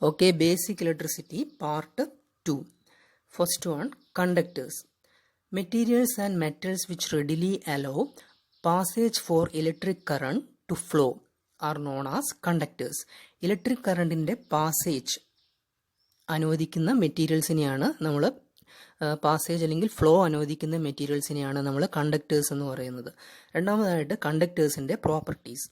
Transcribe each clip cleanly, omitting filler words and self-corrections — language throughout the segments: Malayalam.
Okay, basic electricity part 2. First one, conductors. Materials and metals which readily allow passage for electric current to flow are known as conductors. Electric current in the passage അനുവദിക്കുന്ന മെറ്റീരിയൽസിനെയാണ് നമ്മൾ പാസേജ് അല്ലെങ്കിൽ ഫ്ലോ അനുവദിക്കുന്ന മെറ്റീരിയൽസിനെയാണ് നമ്മൾ കണ്ടക്ടേഴ്സ് എന്ന് പറയുന്നത്. രണ്ടാമതായിട്ട് കണ്ടക്ടേഴ്സിൻ്റെ പ്രോപ്പർട്ടീസ്.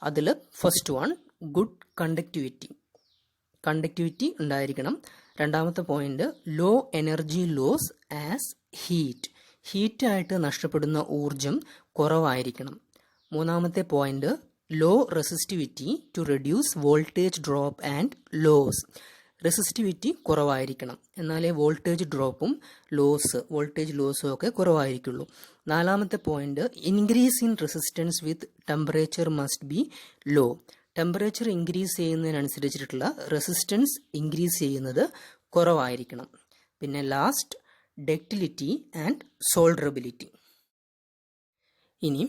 അതിൽ ഫസ്റ്റ് വൺ, ഗുഡ് കണ്ടക്ടിവിറ്റി ഉണ്ടായിരിക്കണം. രണ്ടാമത്തെ point, low energy loss as ഹീറ്റായിട്ട് നഷ്ടപ്പെടുന്ന ഊർജം കുറവായിരിക്കണം. മൂന്നാമത്തെ point, low resistivity to reduce voltage drop and loss. Resistivity കുറവായിരിക്കണം, എന്നാലേ വോൾട്ടേജ് ഡ്രോപ്പും വോൾട്ടേജ് ലോസും ഒക്കെ കുറവായിരിക്കുള്ളൂ. നാലാമത്തെ point, increase in resistance with temperature must be low. Temperature increase ചെയ്യുന്നതിനനുസരിച്ചിട്ടുള്ള റെസിസ്റ്റൻസ് ഇൻക്രീസ് ചെയ്യുന്നത് കുറവായിരിക്കണം. പിന്നെ ലാസ്റ്റ്, ഡക്റ്റിലിറ്റി ആൻഡ് സോൾഡറബിലിറ്റി. ഇനി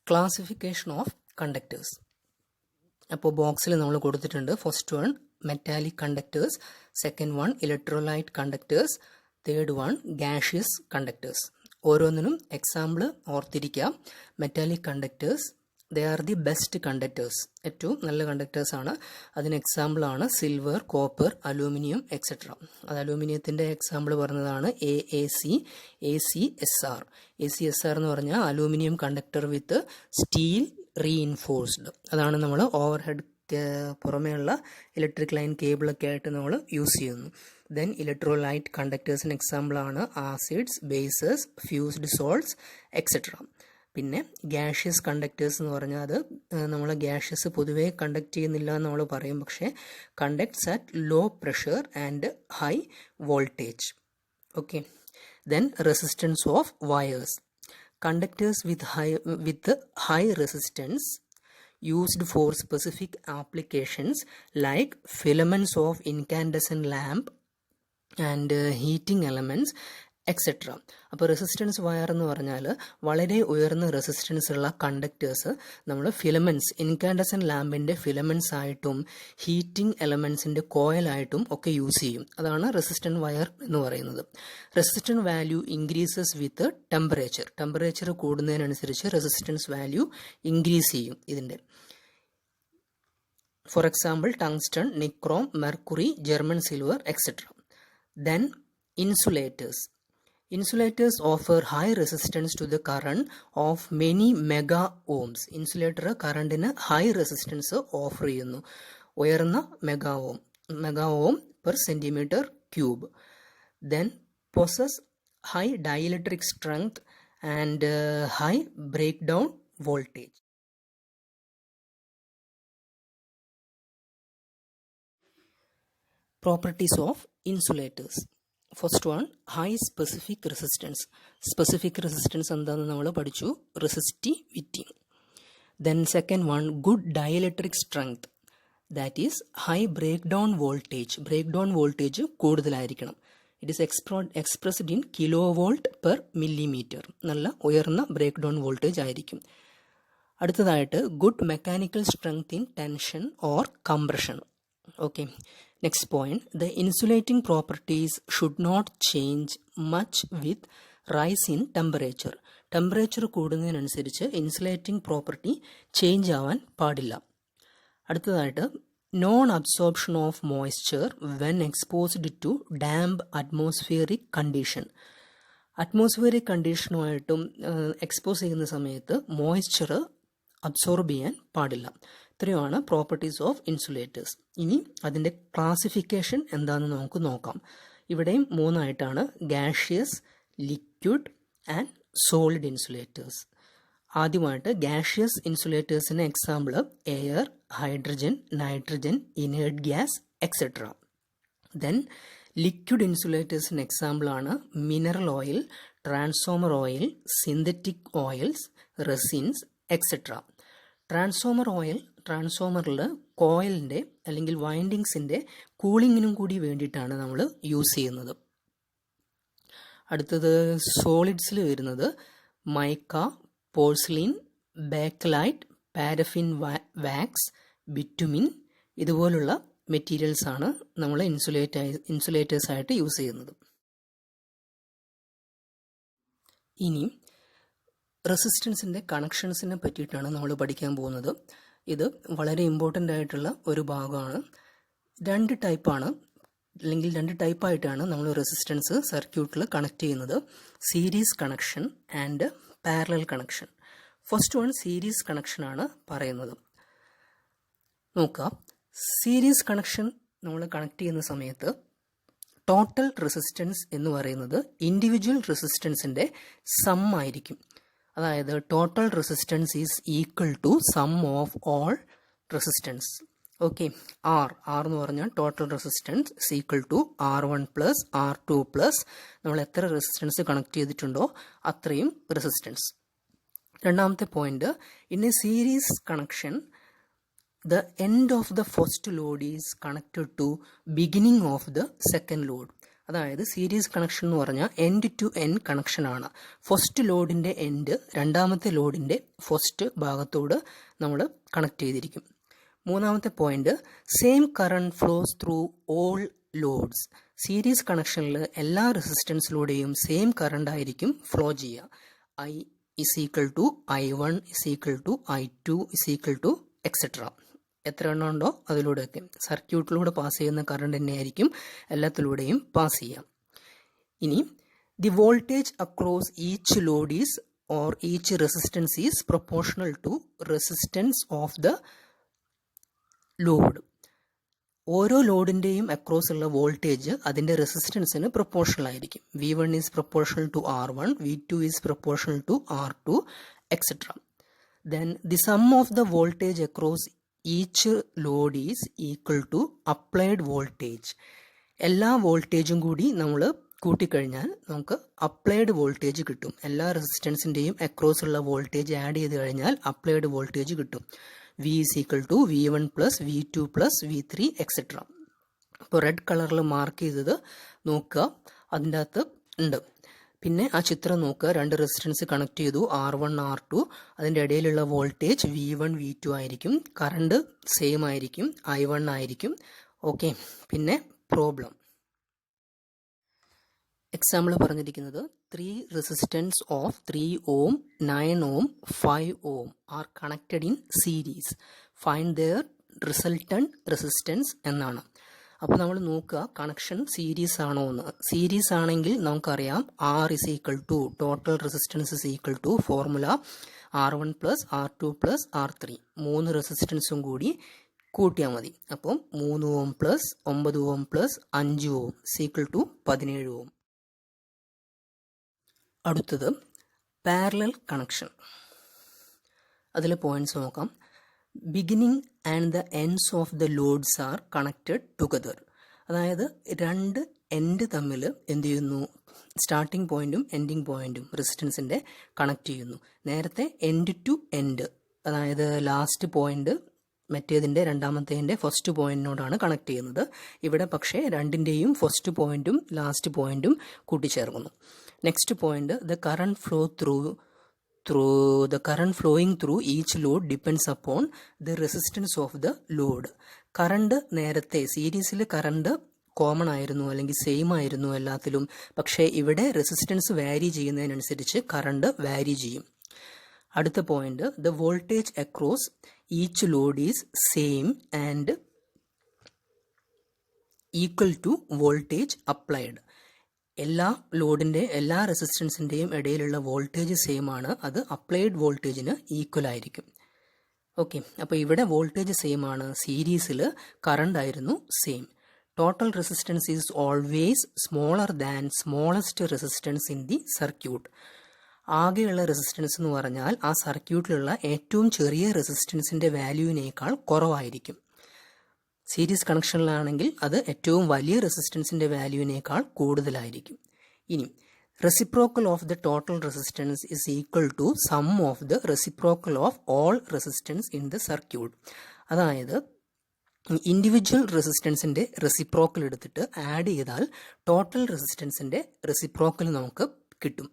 ക്ലാസിഫിക്കേഷൻ ഓഫ് കണ്ടക്ടേഴ്സ്. അപ്പോൾ ബോക്സിൽ നമ്മൾ കൊടുത്തിട്ടുണ്ട്. First one metallic conductors, second one electrolyte conductors, third one gaseous conductors. ഓരോന്നിനും എക്സാമ്പിൾ ഓർത്തിരിക്കുക. Metallic conductors, they are the best conductors, ഏറ്റവും നല്ല കണ്ടക്ടേഴ്സ് ആണ്. അതിന് എക്സാമ്പിളാണ് സിൽവർ, കോപ്പർ, അലൂമിനിയം എക്സെട്ര. അത് അലൂമിനിയത്തിൻ്റെ എക്സാമ്പിൾ പറഞ്ഞതാണ് ACSR എന്ന് പറഞ്ഞാൽ അലൂമിനിയം കണ്ടക്ടർ വിത്ത് സ്റ്റീൽ റീഇൻഫോഴ്സ്ഡ്. അതാണ് നമ്മൾ ഓവർ ഹെഡ് പുറമേയുള്ള ഇലക്ട്രിക് ലൈൻ കേബിളൊക്കെ ആയിട്ട് നമ്മൾ യൂസ് ചെയ്യുന്നു. ദെൻ ഇലക്ട്രോലൈറ്റ് കണ്ടക്ടേഴ്സിന് എക്സാമ്പിളാണ് acids, bases, fused salts etcetera. പിന്നെ ഗ്യാഷ്യസ് കണ്ടക്ടേഴ്സ് എന്ന് പറഞ്ഞാൽ അത് നമ്മൾ ഗ്യാഷ്യസ് പൊതുവേ കണ്ടക്ട് ചെയ്യുന്നില്ല എന്ന് നമ്മൾ പറയും, പക്ഷേ conducts at low pressure and high voltage. Okay. Then resistance of wires. Conductors with high resistance used for specific applications like filaments of incandescent lamp and heating elements etcetera. അപ്പോൾ റെസിസ്റ്റൻസ് വയർ എന്ന് പറഞ്ഞാൽ വളരെ ഉയർന്ന റെസിസ്റ്റൻസ് ഉള്ള കണ്ടക്ടേഴ്സ് നമ്മൾ ഫിലമെൻറ്റ്സ്, ഇൻകാൻഡസൻറ്റ് ലാമ്പിൻ്റെ ഫിലമെൻറ്റ്സ് ആയിട്ടും ഹീറ്റിംഗ് എലമെൻറ്റ്സിൻ്റെ കോയിലായിട്ടും ഒക്കെ യൂസ് ചെയ്യും. അതാണ് റെസിസ്റ്റൻറ്റ് വയർ എന്ന് പറയുന്നത്. Resistant value increases with temperature കൂടുന്നതിനനുസരിച്ച് റെസിസ്റ്റൻസ് വാല്യൂ ഇൻക്രീസ് ചെയ്യും ഇതിൻ്റെ. For example tungsten, nichrome, mercury, German silver etcetera. Then Insulators offer high resistance to the current of many mega ohms. Insulator കറണ്ടിന് ഹൈ റെസിസ്റ്റൻസ് ഓഫർ ചെയ്യുന്നു, ഉയർന്ന mega ohm per centimetre cube. Then possess high dielectric strength and high break down voltage. Properties of insulators. First one, high specific resistance എന്താണെന്ന് നമ്മൾ പഠിച്ചു, resistivity. Then second one, good dielectric strength, that is high break down voltage കൂടുതലായിരിക്കണം. It is expressed in kilo volt per millimetre. നല്ല ഉയർന്ന ബ്രേക്ക് ഡൗൺ വോൾട്ടേജ് ആയിരിക്കും. അടുത്തതായിട്ട് good mechanical strength in tension or compression. Okay, next point, the insulating properties should not change much with rise in temperature. Temperature കൂടുന്നതിനനുസരിച്ച് ഇൻസുലേറ്റിംഗ് പ്രോപ്പർട്ടി ചേഞ്ച് ആവാൻ പാടില്ല. അടുത്തതായിട്ട് non absorption of moisture when exposed to damp atmospheric കണ്ടീഷനുമായിട്ടും എക്സ്പോസ് ചെയ്യുന്ന സമയത്ത് മോയ്സ്ചർ അബ്സോർബ് ചെയ്യാൻ പാടില്ല. ഇത്രയുമാണ് പ്രോപ്പർട്ടീസ് ഓഫ് ഇൻസുലേറ്റേഴ്സ്. ഇനി അതിൻ്റെ ക്ലാസിഫിക്കേഷൻ എന്താണെന്ന് നമുക്ക് നോക്കാം. ഇവിടെയും മൂന്നായിട്ടാണ്, gaseous, liquid and solid insulators. ആദ്യമായിട്ട് ഗാഷ്യസ് ഇൻസുലേറ്റേഴ്സിന് example air, hydrogen, nitrogen, inert gas etcetera. Then liquid ഇൻസുലേറ്റേഴ്സിന് എക്സാമ്പിളാണ് mineral oil, transformer oil, synthetic oils, resins etcetera. ട്രാൻസ്ഫോമറിൽ കോയിലിൻ്റെ അല്ലെങ്കിൽ വൈൻഡിങ്സിൻ്റെ കൂളിങ്ങിനും കൂടി വേണ്ടിയിട്ടാണ് നമ്മൾ യൂസ് ചെയ്യുന്നത്. അടുത്തത് സോളിഡ്സിൽ വരുന്നത് mica, porcelain, bakelite, paraffin wax, bitumen ഇതുപോലുള്ള മെറ്റീരിയൽസ് ആണ് നമ്മൾ ഇൻസുലേറ്റേഴ്സ് ആയിട്ട് യൂസ് ചെയ്യുന്നത്. ഇനി റെസിസ്റ്റൻസിൻ്റെ കണക്ഷൻസിനെ പറ്റിയിട്ടാണ് നമ്മൾ പഠിക്കാൻ പോകുന്നത്. ഇത് വളരെ ഇമ്പോർട്ടൻ്റ് ആയിട്ടുള്ള ഒരു ഭാഗമാണ്. രണ്ട് ടൈപ്പായിട്ടാണ് നമ്മൾ റെസിസ്റ്റൻസ് സർക്യൂട്ടിൽ കണക്ട് ചെയ്യുന്നത്. Series connection and parallel connection. First one series കണക്ഷനാണ് പറയുന്നത്. നോക്കാം, സീരീസ് കണക്ഷൻ നമ്മൾ കണക്ട് ചെയ്യുന്ന സമയത്ത് ടോട്ടൽ റെസിസ്റ്റൻസ് എന്ന് പറയുന്നത് ഇൻഡിവിജ്വൽ റെസിസ്റ്റൻസിൻ്റെ സം ആയിരിക്കും. അതായത് total resistance is equal to sum of all resistance. Okay, R എന്ന് പറഞ്ഞാൽ total resistance is equal to R1 plus R2 plus നമ്മൾ എത്ര റെസിസ്റ്റൻസ് കണക്ട് ചെയ്തിട്ടുണ്ടോ അത്രയും റെസിസ്റ്റൻസ്. രണ്ടാമത്തെ point, in a series connection the end of the first load is connected to beginning of the second load. അതായത് സീരീസ് കണക്ഷൻ എന്ന് പറഞ്ഞാൽ എൻഡ് ടു എൻഡ് കണക്ഷൻ ആണ്. ഫസ്റ്റ് ലോഡിൻ്റെ എൻഡ് രണ്ടാമത്തെ ലോഡിൻ്റെ ഫസ്റ്റ് ഭാഗത്തോട് നമ്മൾ കണക്ട് ചെയ്തിരിക്കും. മൂന്നാമത്തെ point, same current flows through all loads. Series കണക്ഷനിൽ എല്ലാ റെസിസ്റ്റൻസിലൂടെയും സെയിം കറണ്ട് ആയിരിക്കും ഫ്ലോ ചെയ്യുക. I is equal to I1 is equal to I2 is equal to etcetera. എത്ര എണ്ണം ഉണ്ടോ അതിലൂടെയൊക്കെ സർക്യൂട്ടിലൂടെ പാസ് ചെയ്യുന്ന കറണ്ട് തന്നെയായിരിക്കും എല്ലാത്തിലൂടെയും പാസ് ചെയ്യുക. ഇനി the voltage across each load is or each resistance is proportional to resistance of the load. ഓരോ ലോഡിൻ്റെയും അക്രോസ് ഉള്ള വോൾട്ടേജ് അതിൻ്റെ റെസിസ്റ്റൻസിന് പ്രൊപ്പോർഷണൽ ആയിരിക്കും. V1 is proportional to R1, V2 is proportional to R2 etcetera. Then the sum of the voltage across each load is equal to applied voltage. എല്ലാ വോൾട്ടേജും കൂടി നമ്മൾ കൂട്ടിക്കഴിഞ്ഞാൽ നമുക്ക് അപ്ലൈഡ് വോൾട്ടേജ് കിട്ടും. എല്ലാ റെസിസ്റ്റൻസിൻ്റെയും അക്രോസ് ഉള്ള വോൾട്ടേജ് ആഡ് ചെയ്ത് കഴിഞ്ഞാൽ അപ്ലൈഡ് വോൾട്ടേജ് കിട്ടും. V is equal to V1 plus V2 plus V3 etcetera. അപ്പോൾ റെഡ് കളറിൽ മാർക്ക് ചെയ്തത് നോക്കുക, അതിൻ്റെ അകത്ത് ഉണ്ട്. പിന്നെ ആ ചിത്രം നോക്കുക, രണ്ട് റെസിസ്റ്റൻസ് കണക്ട് ചെയ്തു, R1 R2. അതിൻ്റെ ഇടയിലുള്ള വോൾട്ടേജ് V1 V2 ആയിരിക്കും. കറണ്ട് സെയിം ആയിരിക്കും, I1 ആയിരിക്കും. ഓക്കെ, പിന്നെ പ്രോബ്ലം എക്സാമ്പിൾ പറഞ്ഞിരിക്കുന്നത് 3 resistance of 3 ohm, 9 ohm, 5 ohm are connected in series. Find their resultant resistance എന്നാണ്. അപ്പോൾ നമ്മൾ നോക്കുക കണക്ഷൻ സീരീസ് ആണോ എന്ന്. സീരീസ് ആണെങ്കിൽ നമുക്കറിയാം R is equal to total resistance is equal to formula R1 plus R2 plus R3. 3 റെസിസ്റ്റൻസും കൂടി കൂട്ടിയാൽ മതി. അപ്പം 3 ohm plus 9 ohm plus 5 ohm is equal to 17 ohm. അടുത്തത് പാരലൽ കണക്ഷൻ. അതിലെ പോയിന്റ്സ് നോക്കാം. Beginning and the ends of the loads are connected together. അതായത് രണ്ട് എൻഡ് തമ്മിൽ എന്ത് ചെയ്യുന്നു, സ്റ്റാർട്ടിംഗ് പോയിന്റും എൻഡിങ് പോയിന്റും റെസിസ്റ്റൻസിൻ്റെ കണക്ട് ചെയ്യുന്നു. നേരത്തെ എൻഡ് ടു എൻഡ്, അതായത് ലാസ്റ്റ് പോയിന്റ് മറ്റേതിൻ്റെ രണ്ടാമത്തേതിൻ്റെ ഫസ്റ്റ് പോയിന്റിനോടാണ് കണക്ട് ചെയ്യുന്നത്. ഇവിടെ പക്ഷേ രണ്ടിൻ്റെയും ഫസ്റ്റ് പോയിന്റും ലാസ്റ്റ് പോയിന്റും കൂട്ടിച്ചേർക്കുന്നു. Next point, the current flow the current flowing through each load depends upon the resistance of the load. Current നേരത്തെ സീരീസിൽ കറണ്ട് കോമൺ ആയിരുന്നു അല്ലെങ്കിൽ സെയിം ആയിരുന്നു എല്ലാത്തിലും. പക്ഷേ ഇവിടെ റെസിസ്റ്റൻസ് വാരി ചെയ്യുന്നതിനനുസരിച്ച് കറണ്ട് വാരി ചെയ്യും. അടുത്ത point, the voltage across each load is same and equal to voltage applied. എല്ലാ ലോഡിൻ്റെ എല്ലാ റെസിസ്റ്റൻസിൻ്റെയും ഇടയിലുള്ള വോൾട്ടേജ് സെയിം ആണ്, അത് അപ്ലൈഡ് വോൾട്ടേജിന് ഈക്വൽ ആയിരിക്കും. ഓക്കെ, അപ്പോൾ ഇവിടെ വോൾട്ടേജ് സെയിം ആണ്, സീരീസിൽ കറണ്ട് ആയിരുന്നു same. Total resistance is always smaller than smallest resistance in the circuit. ആകെയുള്ള റെസിസ്റ്റൻസ് എന്ന് പറഞ്ഞാൽ ആ സർക്യൂട്ടിലുള്ള ഏറ്റവും ചെറിയ റെസിസ്റ്റൻസിൻ്റെ വാല്യൂവിനേക്കാൾ കുറവായിരിക്കും. സീരീസ് കണക്ഷനിലാണെങ്കിൽ അത് ഏറ്റവും വലിയ റെസിസ്റ്റൻസിൻ്റെ വാല്യൂവിനേക്കാൾ കൂടുതലായിരിക്കും. ഇനി reciprocal of the total resistance is equal to sum of the reciprocal of all resistance in the circuit. അതായത് ഇൻഡിവിജ്വൽ റെസിസ്റ്റൻസിൻ്റെ റെസിപ്രോക്കൽ എടുത്തിട്ട് ആഡ് ചെയ്താൽ ടോട്ടൽ റെസിസ്റ്റൻസിൻ്റെ റെസിപ്രോക്കൽ നമുക്ക് കിട്ടും.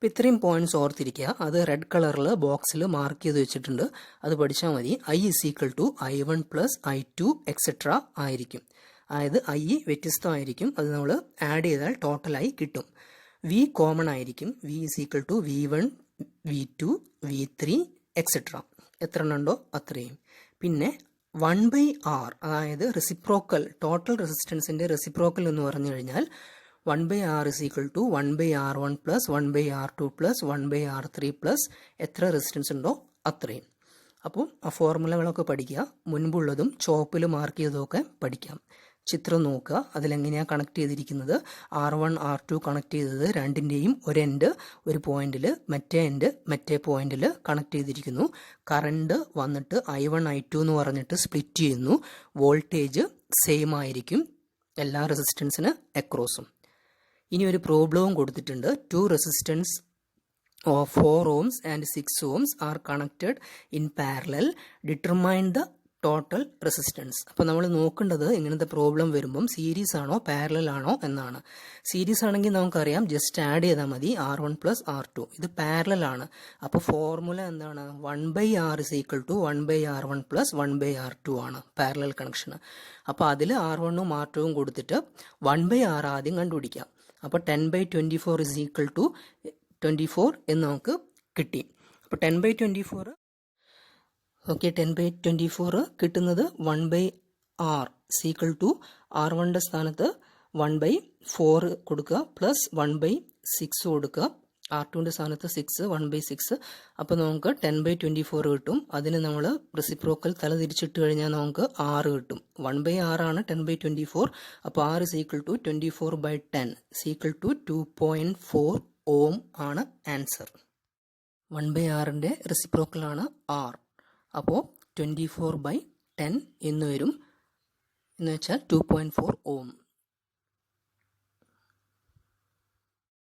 അപ്പോൾ ഇത്രയും പോയിന്റ്സ് ഓർത്തിരിക്കുക. അത് റെഡ് കളറിൽ ബോക്സിൽ മാർക്ക് ചെയ്ത് വെച്ചിട്ടുണ്ട്, അത് പഠിച്ചാൽ മതി. I = I1 + I2 എക്സെട്ര ആയിരിക്കും. അതായത് I വ്യത്യസ്തമായിരിക്കും, അത് നമ്മൾ ആഡ് ചെയ്താൽ ടോട്ടലായി കിട്ടും. V കോമൺ ആയിരിക്കും. V = V1 V2 V3 etcetera. എത്ര എണ്ണം ഉണ്ടോ അത്രയും. പിന്നെ 1/R, അതായത് റെസിപ്രോക്കൽ, ടോട്ടൽ റെസിസ്റ്റൻസിൻ്റെ റെസിപ്രോക്കൽ എന്ന് പറഞ്ഞു കഴിഞ്ഞാൽ 1/R = 1/R1 + 1/R2 + 1/R3 എത്ര റെസിസ്റ്റൻസ് ഉണ്ടോ അത്രയും. അപ്പോൾ ആ ഫോർമുലകളൊക്കെ പഠിക്കുക. മുൻപുള്ളതും ചോപ്പിൽ മാർക്ക് ചെയ്തതൊക്കെ പഠിക്കാം. ചിത്രം നോക്കുക, അതിലെങ്ങനെയാണ് കണക്ട് ചെയ്തിരിക്കുന്നത്. R1 R2 കണക്ട് ചെയ്തത് രണ്ടിൻ്റെയും ഒരു എൻഡ് ഒരു പോയിന്റിൽ, മറ്റേ എൻഡ് മറ്റേ പോയിന്റിൽ കണക്ട് ചെയ്തിരിക്കുന്നു. കറണ്ട് വന്നിട്ട് I1 I2 എന്ന് പറഞ്ഞിട്ട് സ്പ്ലിറ്റ് ചെയ്യുന്നു. വോൾട്ടേജ് സെയിം ആയിരിക്കും എല്ലാ റെസിസ്റ്റൻസിന് അക്രോസും. ഇനി ഒരു പ്രോബ്ലവും കൊടുത്തിട്ടുണ്ട്. 2 resistance of 4 ohms and 6 ohms are connected in parallel. Determine the total resistance. അപ്പോൾ നമ്മൾ നോക്കേണ്ടത് ഇങ്ങനത്തെ പ്രോബ്ലം വരുമ്പം സീരീസ് ആണോ പാരലൽ ആണോ എന്നാണ്. സീരീസ് ആണെങ്കിൽ നമുക്കറിയാം, ജസ്റ്റ് ആഡ് ചെയ്താൽ മതി R1 + R2. ഇത് പാരലൽ ആണ്. അപ്പോൾ ഫോർമുല എന്താണ്? 1/R = 1/R1 + 1/R2 ആണ് പാരലൽ കണക്ഷൻ. അപ്പോൾ അതിൽ R1ഉം R2ഉം കൊടുത്തിട്ട് 1/R ആദ്യം കണ്ടുപിടിക്കാം. അപ്പോൾ 10/24 = 24 എന്ന് നമുക്ക് കിട്ടി. അപ്പോൾ 10/24 ഓക്കെ, 10/24 കിട്ടുന്നത് 1/R = R1ൻ്റെ സ്ഥാനത്ത് 1/4 കൊടുക്കുക, പ്ലസ് 1/6 കൊടുക്കുക. R2ൻ്റെ സ്ഥാനത്ത് 6, 1/6. അപ്പോൾ നമുക്ക് 10/24 കിട്ടും. അതിന് നമ്മൾ റെസിപ്രോക്കൽ തല തിരിച്ചിട്ട് കഴിഞ്ഞാൽ നമുക്ക് 6 കിട്ടും. 1/R ആണ് 10/24. അപ്പോൾ R = 24/10 = 2.4 ohm ആണ് ആൻസർ. 1/Rൻ്റെ റെസിപ്രോക്കലാണ് R. അപ്പോൾ 24/10 എന്ന് വരും, എന്ന് വെച്ചാൽ 2.4 ohm.